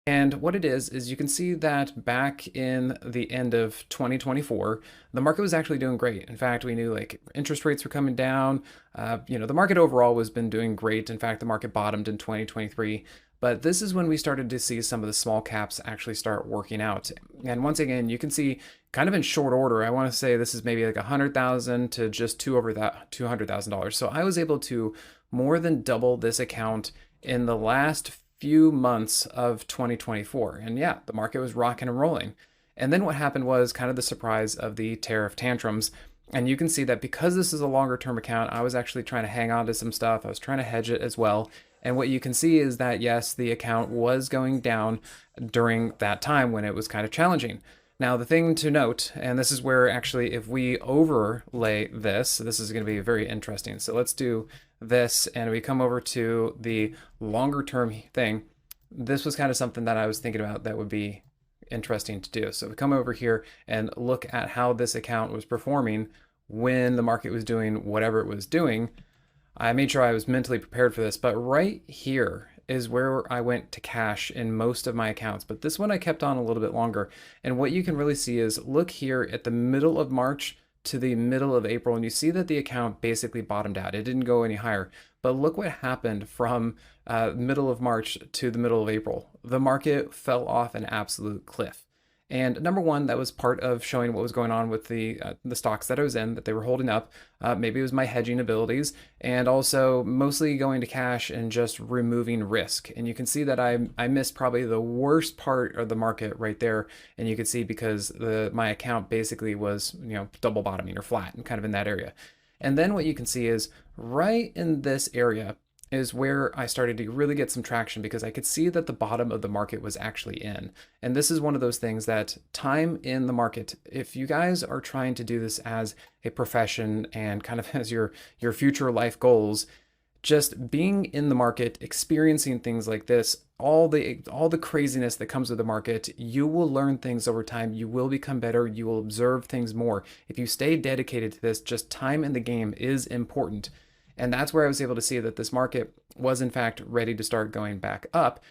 And what it is you can see that back in the end of 2024, the market was actually doing great. In fact, we knew like interest rates were coming down. The market overall was been doing great. In fact, the market bottomed in 2023. But this is when we started to see some of the small caps actually start working out. And once again, you can see kind of in short order, I want to say this is maybe like 100,000 to just two over that $200,000. So I was able to more than double this account in the last few months of 2024. And yeah, the market was rocking and rolling. And then what happened was kind of the surprise of the tariff tantrums. And you can see that because this is a longer term account, I was actually trying to hang on to some stuff. I was trying to hedge it as well. And what you can see is that yes, the account was going down during that time when it was kind of challenging. Now, the thing to note, and this is where actually if we overlay this is going to be very interesting. So let's do this and we come over to the longer term thing. This was kind of something that I was thinking about that would be interesting to do. So we come over here and look at how this account was performing when the market was doing whatever it was doing. I made sure I was mentally prepared for this, but right here is where I went to cash in most of my accounts. But this one I kept on a little bit longer. And what you can really see is look here at the middle of March to the middle of April, and you see that the account basically bottomed out. It didn't go any higher. But look what happened from middle of March to the middle of April. The market fell off an absolute cliff. And number one, that was part of showing what was going on with the stocks that I was in, that they were holding up. Maybe it was my hedging abilities, and also mostly going to cash and just removing risk. And you can see that I missed probably the worst part of the market right there. And you can see because my account basically was double bottoming or flat and kind of in that area. And then what you can see is right in this area is where I started to really get some traction because I could see that the bottom of the market was actually in. And this is one of those things that time in the market, if you guys are trying to do this as a profession and kind of as your future life goals, just being in the market, experiencing things like this, all the craziness that comes with the market, you will learn things over time. You will become better. You will observe things more. If you stay dedicated to this, just time in the game is important. And that's where I was able to see that this market was in fact ready to start going back up.